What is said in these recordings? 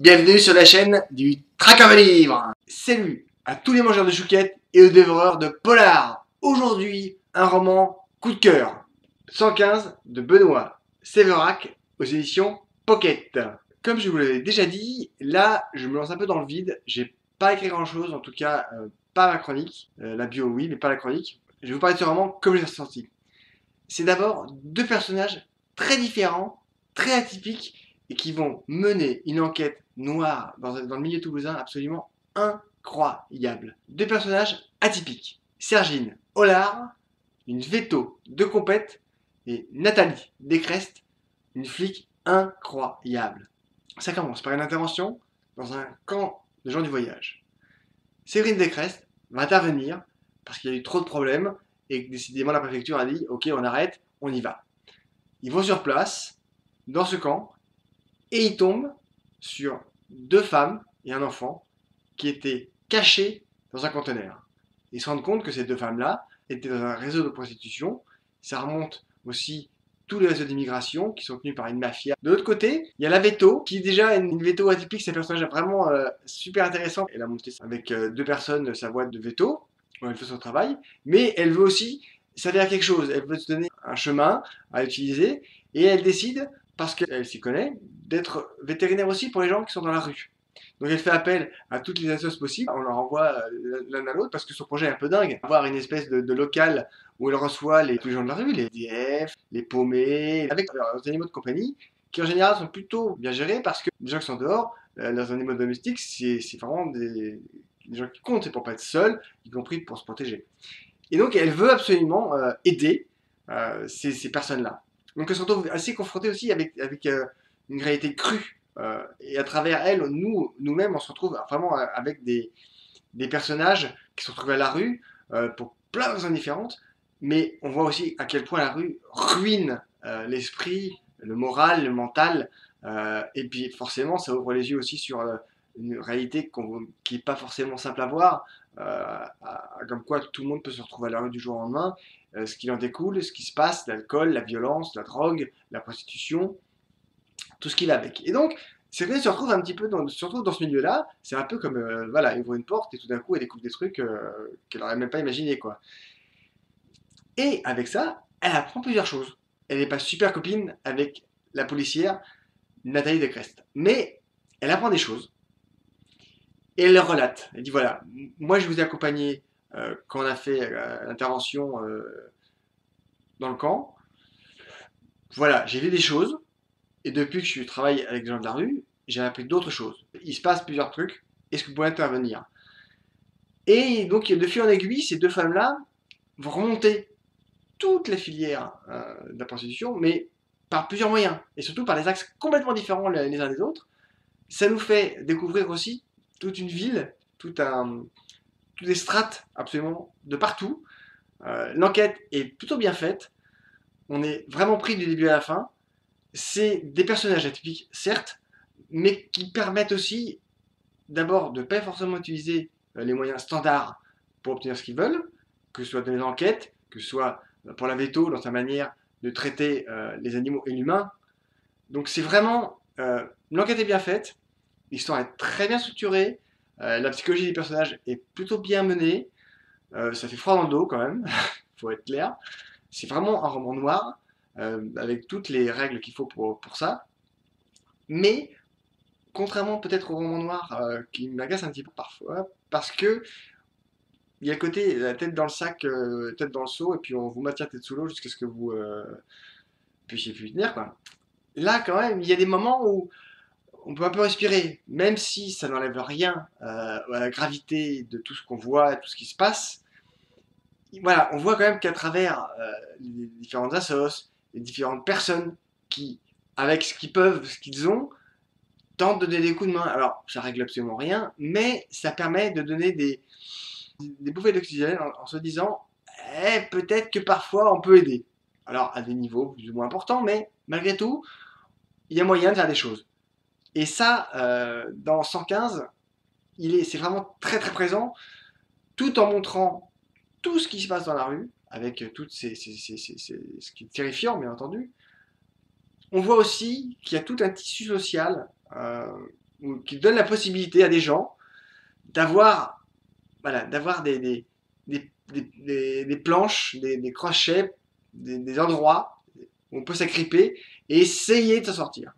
Bienvenue sur la chaîne du Trac à Livre. Salut à tous les mangeurs de chouquettes et aux dévoreurs de polar. Aujourd'hui, un roman coup de cœur. 115 de Benoît Sévérac aux éditions Pocket. Comme je vous l'avais déjà dit, là je me lance un peu dans le vide. J'ai pas écrit grand chose, en tout cas pas ma chronique. La bio oui, mais pas la chronique. Je vais vous parler de ce roman comme je l'ai ressenti. C'est d'abord deux personnages très différents, très atypiques, et qui vont mener une enquête noire dans le milieu toulousain absolument incroyable. Deux personnages atypiques. Sergine Hollard, une veto de compète, et Nathalie Descrestes, une flic incroyable. Ça commence par une intervention dans un camp de gens du voyage. Séverine Descrestes va intervenir parce qu'il y a eu trop de problèmes et que décidément la préfecture a dit ok, on arrête, on y va. Ils vont sur place, dans ce camp, et ils tombent sur deux femmes et un enfant qui étaient cachés dans un conteneur. Ils se rendent compte que ces deux femmes-là étaient dans un réseau de prostitution. Ça remonte aussi tous les réseaux d'immigration qui sont tenus par une mafia. De l'autre côté, il y a la Veto, qui est déjà une Veto atypique, c'est un personnage vraiment super intéressant. Elle a monté avec deux personnes sa boîte de Veto, où elle fait son travail, mais elle veut aussi servir à quelque chose. Elle veut se donner un chemin à utiliser, et elle décide, parce qu'elle s'y connaît, d'être vétérinaire aussi pour les gens qui sont dans la rue. Donc elle fait appel à toutes les associations possibles, on leur envoie l'un à l'autre parce que son projet est un peu dingue. Avoir une espèce de local où elle reçoit tous les gens de la rue, les DF, les paumés, avec leurs animaux de compagnie, qui en général sont plutôt bien gérés parce que les gens qui sont dehors, leurs animaux domestiques, c'est vraiment des gens qui comptent, c'est pour pas être seuls, y compris pour se protéger. Et donc elle veut absolument aider ces personnes-là. Donc elle se retrouve assez confrontée aussi avec une réalité crue. Et à travers elle, nous-mêmes, on se retrouve vraiment avec des personnages qui sont retrouvés à la rue pour plein de raisons différentes, mais on voit aussi à quel point la rue ruine l'esprit, le moral, le mental, et puis forcément, ça ouvre les yeux aussi sur une réalité qui n'est pas forcément simple à voir, comme quoi tout le monde peut se retrouver à la rue du jour au lendemain, ce qui en découle, ce qui se passe, l'alcool, la violence, la drogue, la prostitution, tout ce qui va avec. Et donc, Séverine se retrouve un petit peu surtout dans ce milieu-là, c'est un peu comme, voilà, elle ouvre une porte et tout d'un coup elle découvre des trucs qu'elle n'aurait même pas imaginé, quoi. Et avec ça, elle apprend plusieurs choses. Elle n'est pas super copine avec la policière Nathalie Descrestes, mais elle apprend des choses et elle leur relate. Elle dit voilà, moi je vous ai accompagné quand on a fait l'intervention dans le camp. Voilà, j'ai vu des choses. Et depuis que je travaille avec des gens de la rue, j'ai appris d'autres choses. Il se passe plusieurs trucs. Est-ce que vous pouvez intervenir? Et donc, de fil en aiguille, ces deux femmes-là vont remonter toute la filière de la prostitution, mais par plusieurs moyens. Et surtout par des axes complètement différents les uns des autres. Ça nous fait découvrir aussi toute une ville, toutes des strates absolument de partout. L'enquête est plutôt bien faite. On est vraiment pris du début à la fin. C'est des personnages atypiques, certes, mais qui permettent aussi d'abord de ne pas forcément utiliser les moyens standards pour obtenir ce qu'ils veulent, que ce soit dans les enquêtes, que ce soit pour la veto, dans sa manière de traiter les animaux et l'humain. Donc c'est vraiment... l'enquête est bien faite, l'histoire est très bien structurée, la psychologie des personnages est plutôt bien menée, ça fait froid dans le dos quand même, faut être clair. C'est vraiment un roman noir, avec toutes les règles qu'il faut pour ça. Mais, contrairement peut-être au roman noir qui m'agace un petit peu parfois, parce que il y a le côté la tête dans le sac, tête dans le seau, et puis on vous maintient tête sous l'eau jusqu'à ce que vous puissiez plus tenir, quoi. Là, quand même, il y a des moments où on peut un peu respirer, même si ça n'enlève rien à la gravité de tout ce qu'on voit, tout ce qui se passe. Voilà, on voit quand même qu'à travers les différentes assos, les différentes personnes qui, avec ce qu'ils peuvent, ce qu'ils ont, tentent de donner des coups de main. Alors, ça règle absolument rien, mais ça permet de donner des bouffées d'oxygène en se disant, eh, peut-être que parfois on peut aider. Alors, à des niveaux plus ou moins importants, mais malgré tout, il y a moyen de faire des choses. Et ça, dans 115, c'est vraiment très très présent, tout en montrant tout ce qui se passe dans la rue, avec toutes ce qui est terrifiant, bien entendu. On voit aussi qu'il y a tout un tissu social ou qui donne la possibilité à des gens d'avoir voilà, d'avoir des planches, des crochets, des endroits où on peut s'agripper et essayer de s'en sortir,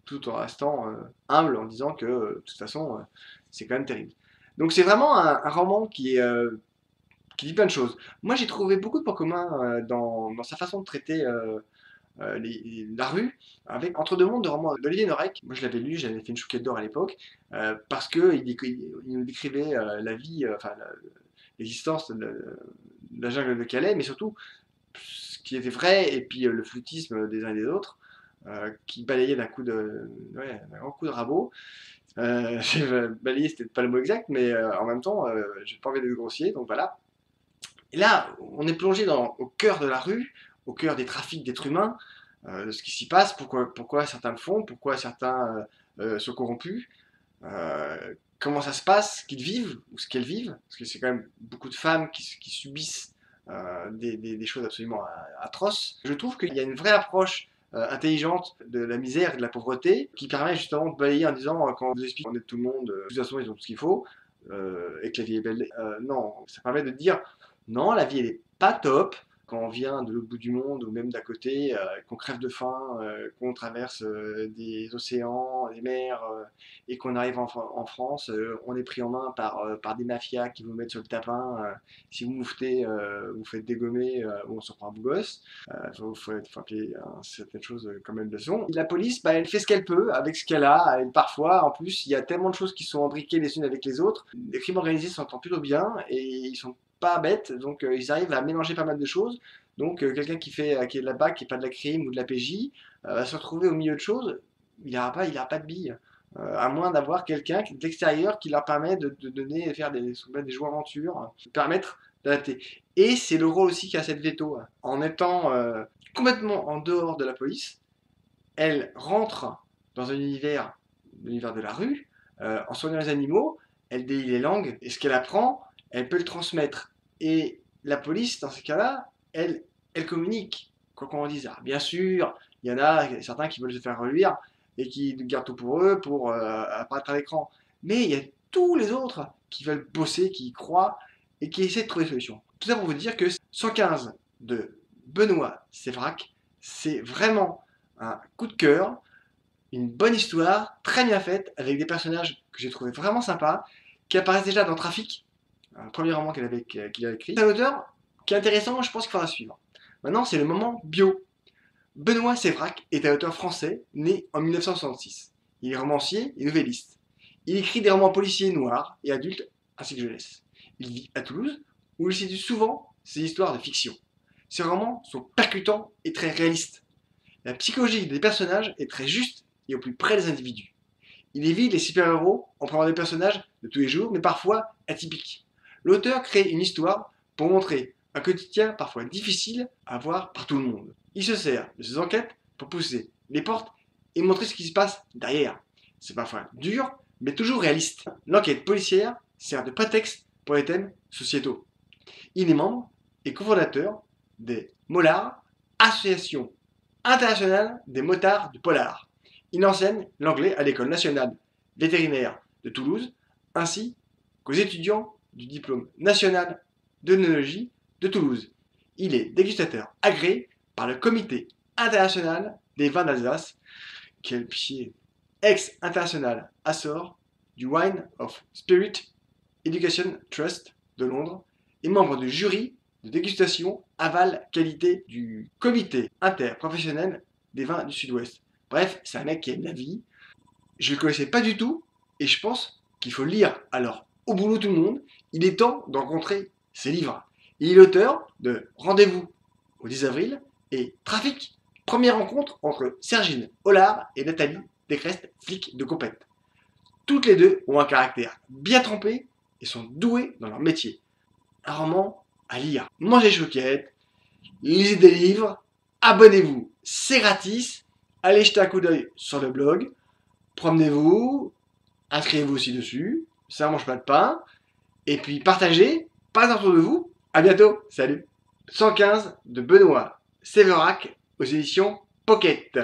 tout en restant humble en disant que de toute façon c'est quand même terrible. Donc c'est vraiment un roman qui dit plein de choses. Moi j'ai trouvé beaucoup de points communs dans sa façon de traiter la rue, avec Entre deux mondes de roman d'Olivier Norek. Moi je l'avais lu, j'avais fait une chouquette d'or à l'époque, parce qu'il nous décrivait la vie, l'existence de la jungle de Calais, mais surtout ce qui était vrai, et puis le flûtisme des uns et des autres, qui balayait d'un grand coup de rabot. Balayer, c'était pas le mot exact, mais en même temps, j'ai pas envie d'être grossier, donc voilà. Et là, on est plongé au cœur de la rue, au cœur des trafics d'êtres humains, de ce qui s'y passe, pourquoi certains le font, pourquoi certains sont corrompus, comment ça se passe, qu'ils vivent, ou ce qu'elles vivent, parce que c'est quand même beaucoup de femmes qui subissent des choses absolument atroces. Je trouve qu'il y a une vraie approche intelligente de la misère et de la pauvreté qui permet justement de balayer en disant quand on vous explique qu'on est tout le monde, de toute façon ils ont tout ce qu'il faut et que la vie est belle. Non, ça permet de dire non, la vie elle est pas top. Quand on vient de l'autre bout du monde ou même d'à côté, qu'on crève de faim, qu'on traverse des océans, des mers, et qu'on arrive en France, on est pris en main par des mafias qui vous mettent sur le tapin. Si vous moufetez, vous faites dégommer ou on s'en prend un beau gosse. Faut appeler certaines choses comme elles le sont. La police, bah, elle fait ce qu'elle peut avec ce qu'elle a. Et parfois, en plus, il y a tellement de choses qui sont imbriquées les unes avec les autres. Les crimes organisés s'entendent plutôt bien et ils sont pas bêtes, donc ils arrivent à mélanger pas mal de choses. Donc quelqu'un qui est de la BAC, qui n'est pas de la crime ou de la PJ, va se retrouver au milieu de choses, il aura pas de billes. À moins d'avoir quelqu'un de l'extérieur qui leur permet de donner, faire des jeux aventures, permettre d'adapter. Et c'est le rôle aussi qu'a cette veto. En étant complètement en dehors de la police, elle rentre dans un univers, l'univers de la rue, en soignant les animaux, elle délie les langues, et ce qu'elle apprend, elle peut le transmettre. Et la police, dans ces cas-là, elle communique, quoi qu'on en dise. Alors, bien sûr, il y en a certains qui veulent se faire reluire et qui gardent tout pour eux pour apparaître à l'écran. Mais il y a tous les autres qui veulent bosser, qui y croient et qui essaient de trouver des solutions. Tout ça pour vous dire que 115 de Benoît Sévrac, c'est vraiment un coup de cœur, une bonne histoire, très bien faite, avec des personnages que j'ai trouvé vraiment sympas, qui apparaissent déjà dans Trafic, un premier roman qu'il a écrit. C'est un auteur qui est intéressant, je pense qu'il faudra suivre. Maintenant, c'est le moment bio. Benoît Sévrac est un auteur français né en 1966. Il est romancier et novelliste. Il écrit des romans policiers noirs et adultes ainsi que jeunesse. Il vit à Toulouse où il situe souvent ses histoires de fiction. Ses romans sont percutants et très réalistes. La psychologie des personnages est très juste et au plus près des individus. Il évite les super-héros en prenant des personnages de tous les jours, mais parfois atypiques. L'auteur crée une histoire pour montrer un quotidien parfois difficile à voir par tout le monde. Il se sert de ses enquêtes pour pousser les portes et montrer ce qui se passe derrière. C'est parfois dur, mais toujours réaliste. L'enquête policière sert de prétexte pour les thèmes sociétaux. Il est membre et cofondateur des Molars, association internationale des motards du polar. Il enseigne l'anglais à l'école nationale vétérinaire de Toulouse, ainsi qu'aux étudiants du diplôme national d'œnologie de Toulouse. Il est dégustateur agréé par le Comité international des vins d'Alsace, quel pied, ex-international Açor du Wine of Spirit Education Trust de Londres, et membre du jury de dégustation aval qualité du Comité interprofessionnel des vins du Sud-Ouest. Bref, c'est un mec qui aime la vie. Je ne le connaissais pas du tout, et je pense qu'il faut le lire. Alors, au boulot tout le monde, il est temps de rencontrer ses livres. Il est l'auteur de Rendez-vous au 10 avril et Trafic, première rencontre entre Sergine Hollard et Nathalie Descrestes, flic de compète. Toutes les deux ont un caractère bien trempé et sont douées dans leur métier. Un roman à lire. Mangez choquette, lisez des livres, abonnez-vous, c'est gratis. Allez jeter un coup d'œil sur le blog, promenez-vous, inscrivez-vous aussi dessus, ça mange pas de pain, et puis partagez, pas autour de vous. À bientôt, salut. 115 de Benoît Séverac aux éditions Pocket.